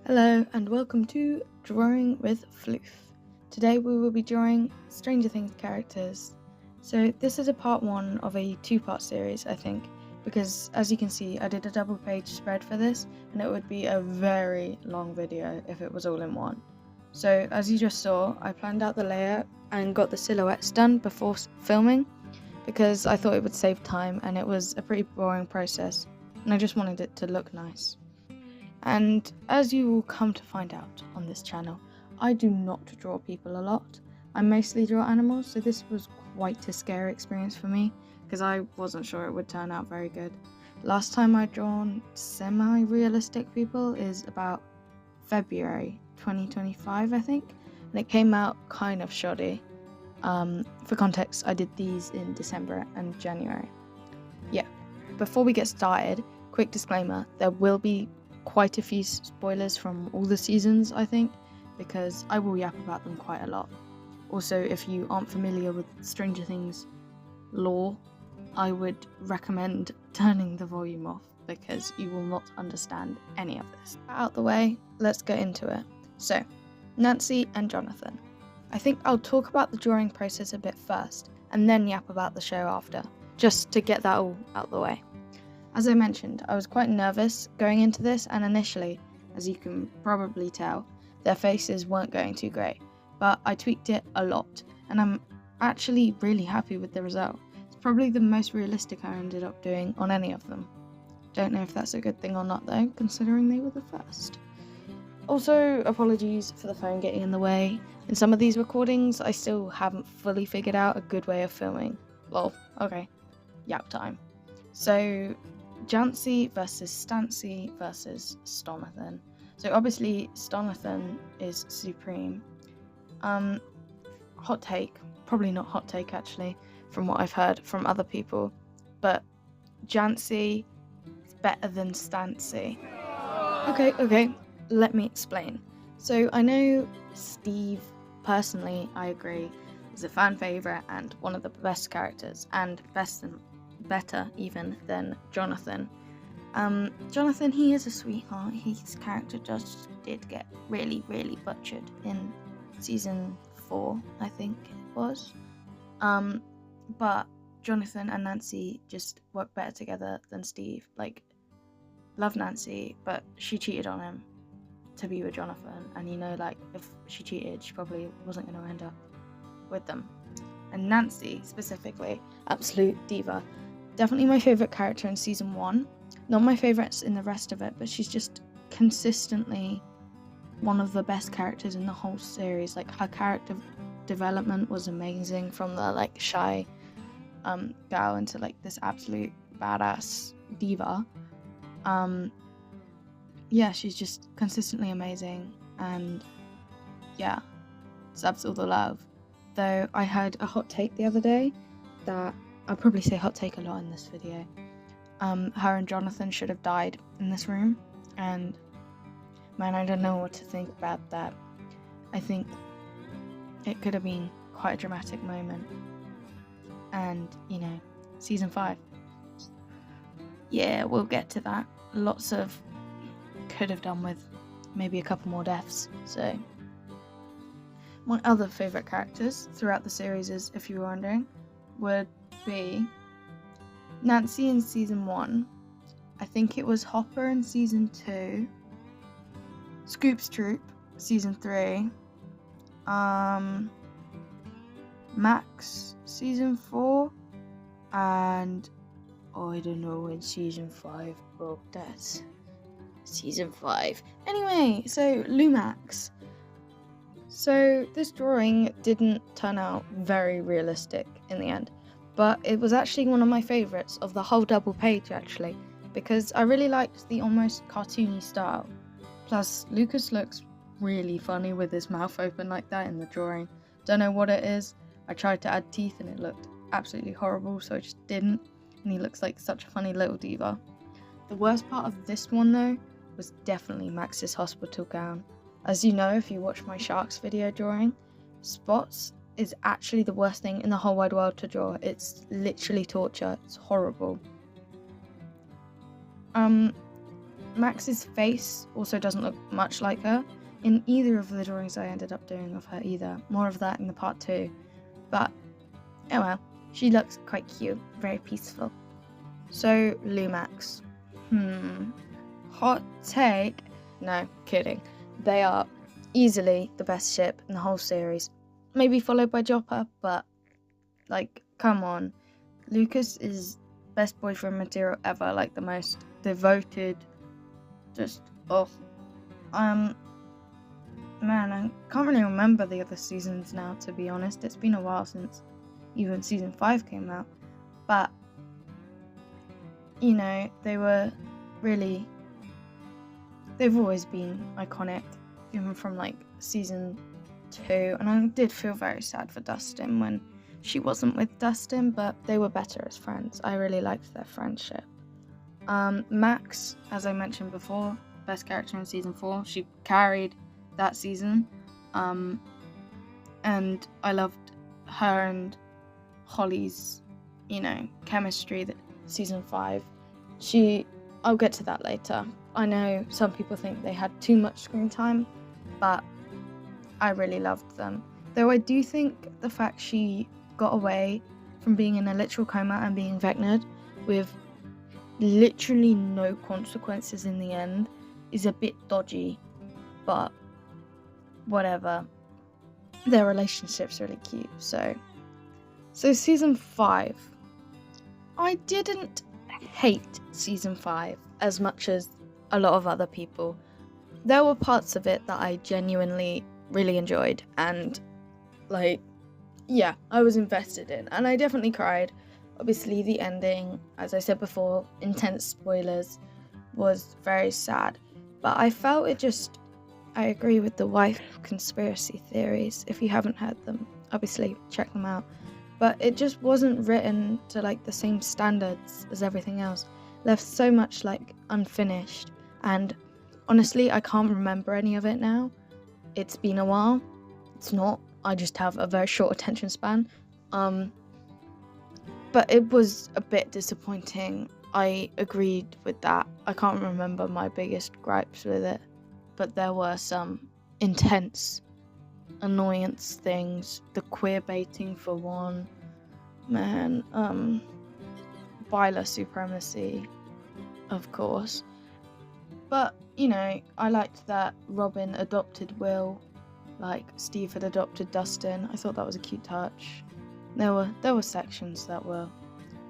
Hello and welcome to Drawing with Floof. Today we will be drawing Stranger Things characters. So this is a part one of a two-part series, I think, because as you can see I did a double page spread for this and it would be a very long video if it was all in one. So as you just saw, I planned out the layout and got the silhouettes done before filming because I thought it would save time and it was a pretty boring process and I just wanted it to look nice. And as you will come to find out on this channel, I do not draw people a lot. I mostly draw animals, so this was quite a scary experience for me because I wasn't sure it would turn out very good. Last time I'd drawn semi-realistic people is about February 2025, I think, and it came out kind of shoddy. For context, I did these in December and January. Yeah, before we get started, quick disclaimer, there will be quite a few spoilers from all the seasons, I think, because I will yap about them quite a lot. Also, if you aren't familiar with Stranger Things lore, I would recommend turning the volume off because you will not understand any of this. Out the way, let's get into it. So, Nancy and Jonathan. I think I'll talk about the drawing process a bit first and then yap about the show after, just to get that all out the way. As I mentioned, I was quite nervous going into this, and initially, as you can probably tell, their faces weren't going too great, but I tweaked it a lot, and I'm actually really happy with the result. It's probably the most realistic I ended up doing on any of them. Don't know if that's a good thing or not though, considering they were the first. Also, apologies for the phone getting in the way. In some of these recordings, I still haven't fully figured out a good way of filming. Lol, okay, yap time. So, Jouney versus Stancy versus Stonathan. So obviously Stonathan is supreme. Hot take, probably not hot take actually, from what I've heard from other people, but Jouney is better than Stancy. Okay, let me explain. So I know Steve, personally, I agree, is a fan favourite and one of the best characters, and better even than Jonathan. Jonathan, he is a sweetheart. His character just did get really butchered in season 4, I think it was. But Jonathan and Nancy just work better together than Steve. Like, love Nancy, but she cheated on him to be with Jonathan, and like, if she cheated, she probably wasn't going to end up with them. And Nancy, specifically, absolute diva. Definitely my favourite character in season 1. Not my favourites in the rest of it, but she's just consistently one of the best characters in the whole series. Like, her character development was amazing, from the like shy girl into like this absolute badass diva. Yeah, she's just consistently amazing, and yeah, deserves all the love. Though I heard a hot take the other day that I'll probably say hot take a lot in this video. Her and Jonathan should have died in this room, and man, I don't know what to think about that. I think it could have been quite a dramatic moment. And, season 5. Yeah, we'll get to that. Lots of could have done with maybe a couple more deaths, so. My other favourite characters throughout the series, is, if you were wondering, would be Nancy in season 1. I think it was Hopper in season 2. Scoop's Troop, season 3. Max, season 4. And I don't know when season 5 broke. That's season 5. Anyway, so Lumax. So this drawing didn't turn out very realistic in the end, but it was actually one of my favourites of the whole double page actually, because I really liked the almost cartoony style. Plus, Lucas looks really funny with his mouth open like that in the drawing. Don't know what it is. I tried to add teeth and it looked absolutely horrible, so I just didn't, and he looks like such a funny little diva. The worst part of this one though was definitely Max's hospital gown. As you know, if you watch my sharks video drawing, spots is actually the worst thing in the whole wide world to draw. It's literally torture. It's horrible. Max's face also doesn't look much like her in either of the drawings I ended up doing of her either. More of that in the part 2. But, oh well, she looks quite cute, very peaceful. So, Lumax. Hot take? No, kidding. They are easily the best ship in the whole series. Maybe followed by Joppa, but, like, come on. Lucas is best boyfriend material ever, like the most devoted, just, man, I can't really remember the other seasons now, to be honest. It's been a while since even season 5 came out. But, you know, they've always been iconic, even from, like, season 2. And I did feel very sad for Dustin when she wasn't with Dustin, but they were better as friends. I really liked their friendship. Max, as I mentioned before, best character in season 4. She carried that season, and I loved her and Holly's, chemistry that season 5. I'll get to that later. I know some people think they had too much screen time, but I really loved them. Though I do think the fact she got away from being in a literal coma and being vecnored with literally no consequences in the end is a bit dodgy, but whatever. Their relationship's really cute. So season 5. I didn't hate season 5 as much as a lot of other people. There were parts of it that I genuinely really enjoyed, and I was invested in, and I definitely cried. Obviously the ending, as I said before, intense spoilers, was very sad, but I felt I agree with the wife conspiracy theories. If you haven't heard them, obviously check them out. But it just wasn't written to the same standards as everything else. Left so much unfinished, and honestly I can't remember any of it now. It's been a while. It's not. I just have a very short attention span. But it was a bit disappointing. I agreed with that. I can't remember my biggest gripes with it, but there were some intense annoyance things. The queer baiting for one. Man, Byler supremacy, of course. But, I liked that Robin adopted Will, like Steve had adopted Dustin. I thought that was a cute touch. There were sections that were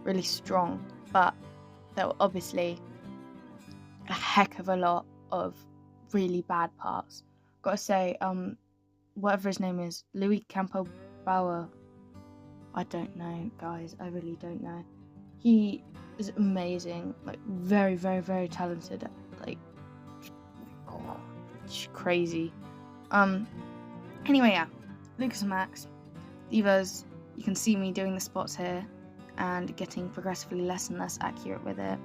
really strong, but there were obviously a heck of a lot of really bad parts. Gotta say, whatever his name is, Louis Campo Bauer, I don't know, guys, I really don't know. He is amazing, very, very, very talented, crazy. Anyway, yeah, Lucas and Max, divas. You can see me doing the spots here and getting progressively less and less accurate with it.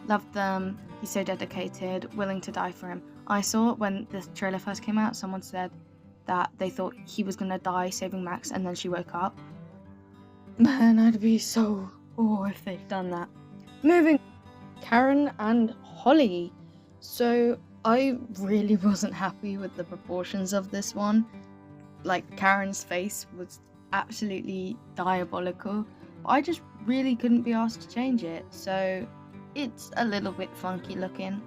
Loved them. He's so dedicated, willing to die for him. I saw when the trailer first came out, someone said that they thought he was gonna die saving Max and then she woke up. Man, I'd be so if they'd done that. Moving, Karen and Holly. So I really wasn't happy with the proportions of this one. Karen's face was absolutely diabolical. I just really couldn't be asked to change it, so it's a little bit funky looking.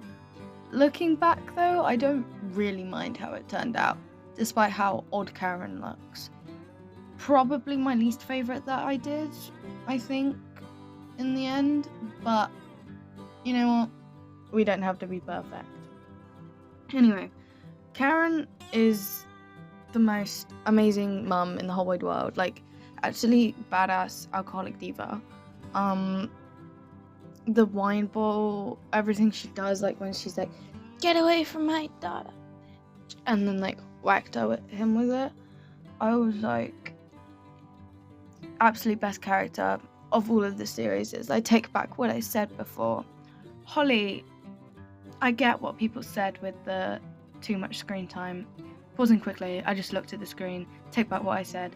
Looking back though, I don't really mind how it turned out, despite how odd Karen looks. Probably my least favourite that I did, I think, in the end, but you know what? We don't have to be perfect. Anyway, Karen is the most amazing mum in the whole wide world. Actually badass alcoholic diva. The wine bowl, everything she does, when she's get away from my daughter, and then whacked him with it. I was absolute best character of all of the series. I take back what I said before. Holly, I get what people said with the too much screen time. Pausing quickly, I just looked at the screen, take back what I said.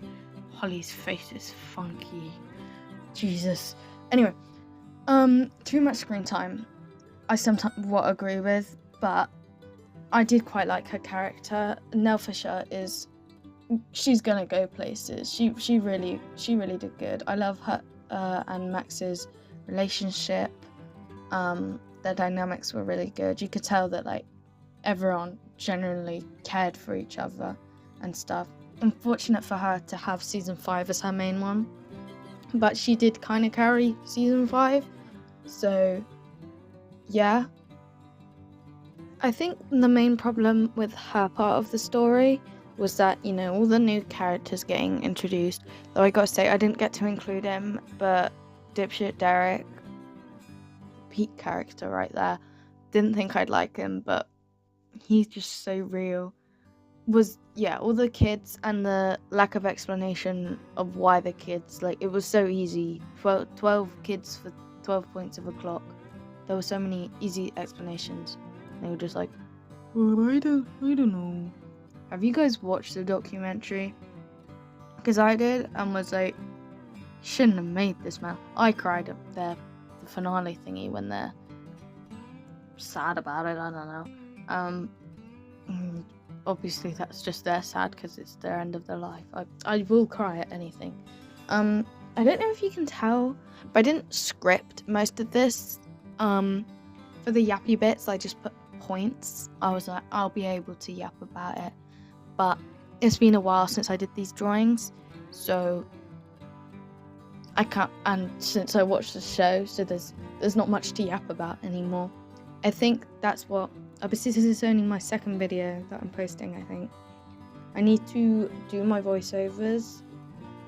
Holly's face is funky. Jesus. Anyway, too much screen time. I sometimes agree with, but I did quite like her character. Nell Fisher she's gonna go places. She really did good. I love her and Max's relationship. Their dynamics were really good. You could tell that like everyone generally cared for each other and stuff. Unfortunate for her to have season 5 as her main one, but she did kind of carry season 5, so yeah. I think the main problem with her part of the story was that, you know, all the new characters getting introduced, though I gotta say I didn't get to include him, but dipshit Derek, peak character right there, didn't think I'd like him, but he's just so real. All the kids and the lack of explanation of why the kids, like, it was so easy. 12 kids for 12 points of a clock. There were so many easy explanations. They were just like, well, I don't know. Have you guys watched the documentary? Because I did, and was like, shouldn't have made this, man. I cried up there, the finale thingy, when they're sad about it. I don't know. Obviously that's just they're sad because it's their end of their life. I will cry at anything. I don't know if you can tell, but I didn't script most of this. For the yappy bits, I just put points. I was like, I'll be able to yap about it, but it's been a while since I did these drawings, so I can't. And since I watched the show, so there's not much to yap about anymore. I think that's what. Obviously, this is only my second video that I'm posting. I think I need to do my voiceovers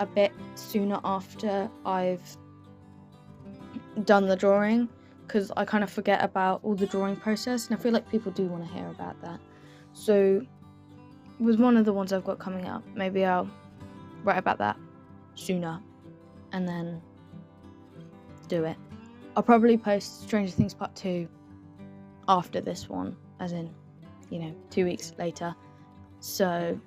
a bit sooner after I've done the drawing, because I kind of forget about all the drawing process, and I feel like people do want to hear about that. So with one of the ones I've got coming up, maybe I'll write about that sooner and then do it. I'll probably post Stranger Things Part 2 after this one, as in, 2 weeks later. So,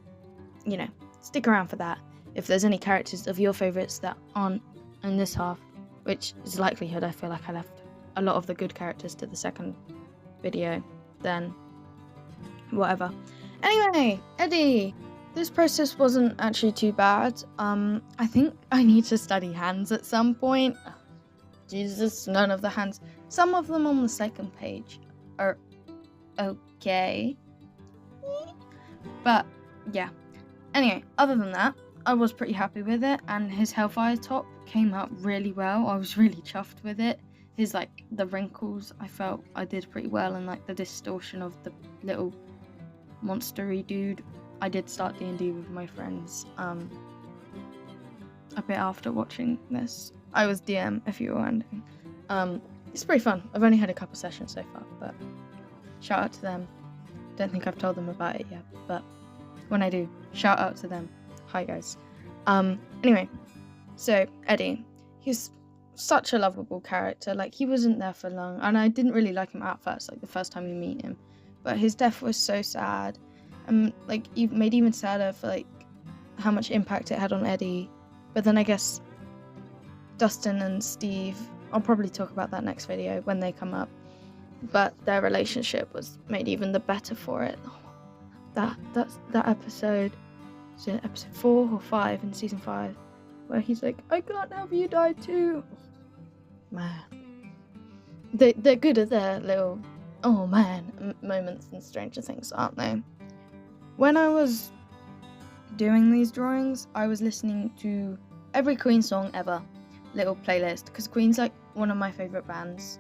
stick around for that. If there's any characters of your favourites that aren't in this half, which is likelihood, I feel like I left a lot of the good characters to the second video, then whatever. Anyway, Eddie, this process wasn't actually too bad. I think I need to study hands at some point. Jesus, none of the hands. Some of them on the second page are okay, but yeah. Anyway, other than that, I was pretty happy with it, and his Hellfire top came out really well. I was really chuffed with it. His, the wrinkles, I felt I did pretty well, and the distortion of the little monstery dude. I did start D&D with my friends a bit after watching this. I was DM, if you were wondering. It's pretty fun. I've only had a couple sessions so far, but shout out to them. Don't think I've told them about it yet, but when I do, shout out to them. Hi guys. Anyway, so Eddie, he's such a lovable character. He wasn't there for long, and I didn't really like him at first, the first time you meet him, but his death was so sad, and made even sadder for how much impact it had on Eddie. But then I guess Dustin and Steve, I'll probably talk about that next video when they come up, but their relationship was made even the better for it. That episode, is it episode 4 or 5 in season 5, where he's like, I can't have you die too. Man, they're good at their little oh man moments in Stranger Things, aren't they? When I was doing these drawings, I was listening to every Queen song ever, little playlist, because Queen's one of my favourite bands.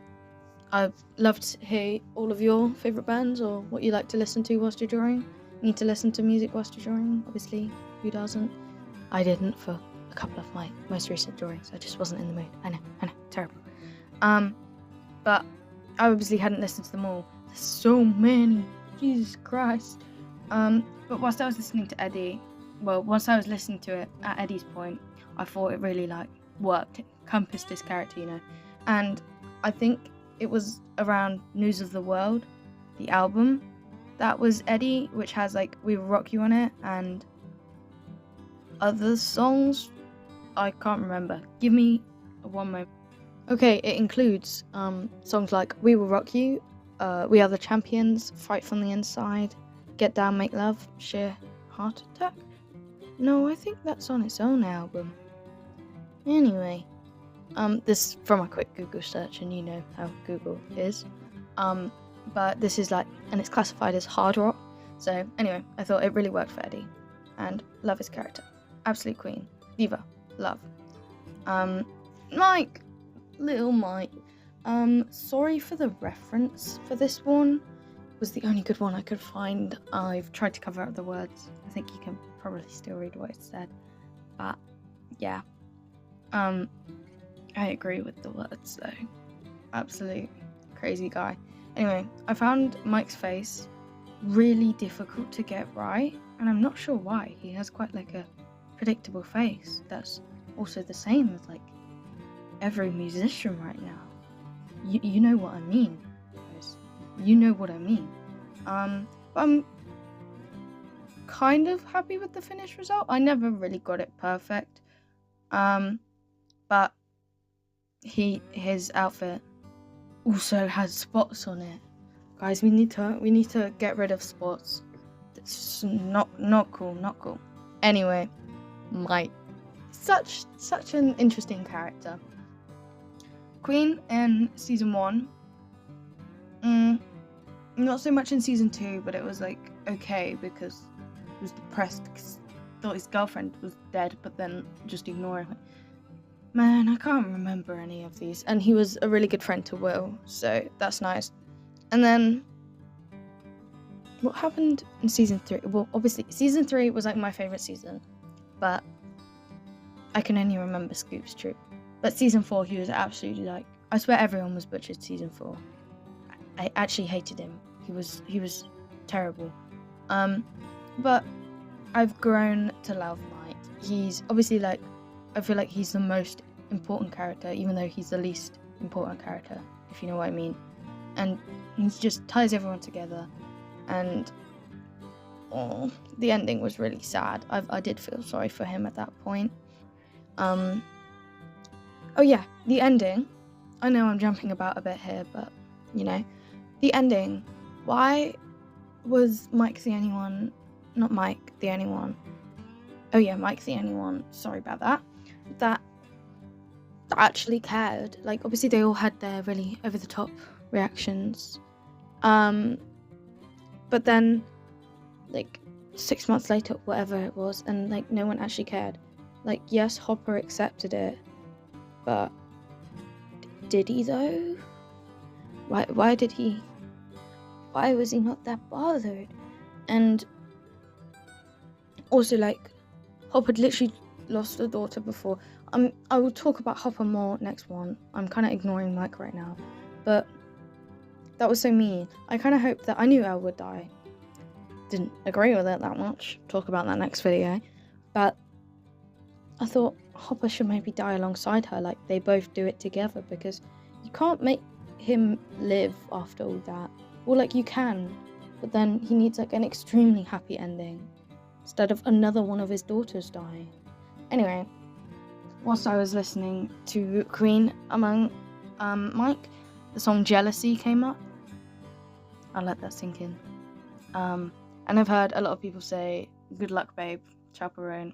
I'd love to hear all of your favourite bands, or what you like to listen to whilst you're drawing. You need to listen to music whilst you're drawing, obviously. Who doesn't? I didn't for a couple of my most recent drawings. I just wasn't in the mood. I know, terrible. But I obviously hadn't listened to them all. There's so many. Jesus Christ. But whilst I was listening to Eddie, once I was listening to it at Eddie's point, I thought it really worked. It encompassed his character, And I think it was around News of the World, the album. That was Eddie, which has We Will Rock You on it, and other songs I can't remember. Give me one moment. Okay, it includes songs like We Will Rock You, We Are the Champions, Fight from the Inside, Get Down, Make Love, Sheer Heart Attack. No, I think that's on its own album. Anyway, this is from a quick Google search, and you know how Google is. But this is like, and it's classified as hard rock. So anyway, I thought it really worked for Eddie, and love his character. Absolute queen, diva, love. Mike, little Mike. Sorry for the reference for this one. It was the only good one I could find. I've tried to cover up the words. I think you can probably still read what it said, but yeah. I agree with the words though. Absolute crazy guy. Anyway, I found Mike's face really difficult to get right, and I'm not sure why. He has quite like a predictable face that's also the same as like every musician right now. You know what I mean, guys. You know what I mean. But I'm kind of happy with the finished result. I never really got it perfect. But his outfit also has spots on it. Guys, we need to get rid of spots. It's not cool, not cool. Anyway, Mike, such an interesting character. Queen in season 1. Not so much in season 2, but it was like okay because he was depressed because he thought his girlfriend was dead, but then just ignoring her. Man, I can't remember any of these. And he was a really good friend to Will, so that's nice. And then, what happened in season 3? Well, obviously, season 3 was like my favourite season, but I can only remember Scoop's troop. But season 4, he was absolutely like, I swear everyone was butchered season 4. I actually hated him. He was terrible. But I've grown to love Mike. He's obviously like, I feel like he's the most important character, even though he's the least important character, if you know what I mean. And he just ties everyone together. And the ending was really sad. I did feel sorry for him at that point. Oh yeah, the ending. I know I'm jumping about a bit here, but you know, the ending. Why was Mike the only one? Not Mike the only one. Oh yeah, Mike the only one. Sorry about that. That actually cared. Like obviously they all had their really over the top reactions. But then like 6 months later, whatever it was, and like no one actually cared. Like yes, Hopper accepted it, but did he though? Why did he? Why was he not that bothered? And also like Hopper had literally lost a daughter before. I will talk about Hopper more next one. I'm kind of ignoring Mike right now, but that was so mean. I kind of hoped that I knew Elle would die. Didn't agree with it that much. Talk about that next video. But I thought Hopper should maybe die alongside her, like they both do it together, because you can't make him live after all that. Or like you can, but then he needs like an extremely happy ending instead of another one of his daughters dying. Anyway, whilst I was listening to Queen among Mike, the song Jealousy came up. I'll let that sink in. And I've heard a lot of people say, good luck babe, chaperone.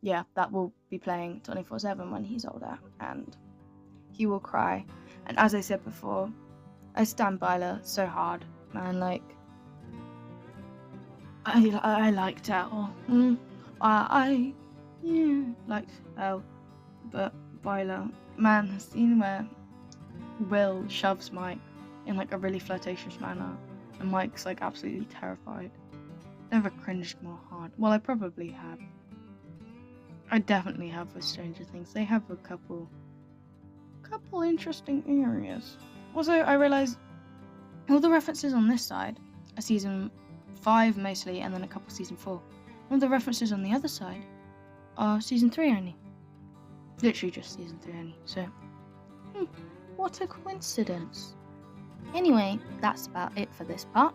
Yeah, that will be playing 24/7 when he's older, and he will cry. And as I said before, I stand by her so hard, man. Like, I liked Elle. I liked Elle, but Viola, man, the scene where Will shoves Mike in like a really flirtatious manner, and Mike's like absolutely terrified. Never cringed more hard. Well, I probably have. I definitely have with Stranger Things. They have a couple interesting areas. Also, I realised all the references on this side are season 5 mostly, and then a couple season 4. All the references on the other side are season 3 only. Literally just season 3 only. So, what a coincidence. Anyway, that's about it for this part.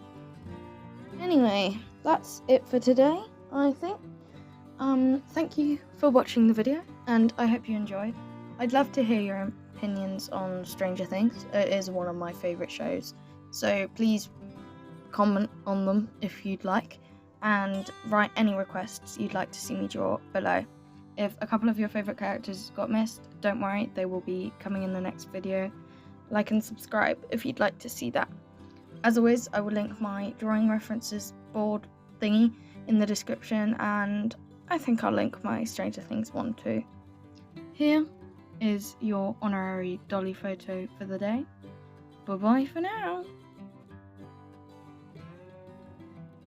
Anyway, that's it for today, I think. Thank you for watching the video, and I hope you enjoyed. I'd love to hear opinions on Stranger Things. It is one of my favourite shows, so please comment on them if you'd like, and write any requests you'd like to see me draw below. If a couple of your favourite characters got missed, don't worry, they will be coming in the next video. Like and subscribe if you'd like to see that. As always, I will link my drawing references board thingy in the description, and I think I'll link my Stranger Things one too. Here is your honorary dolly photo for the day. Bye bye for now.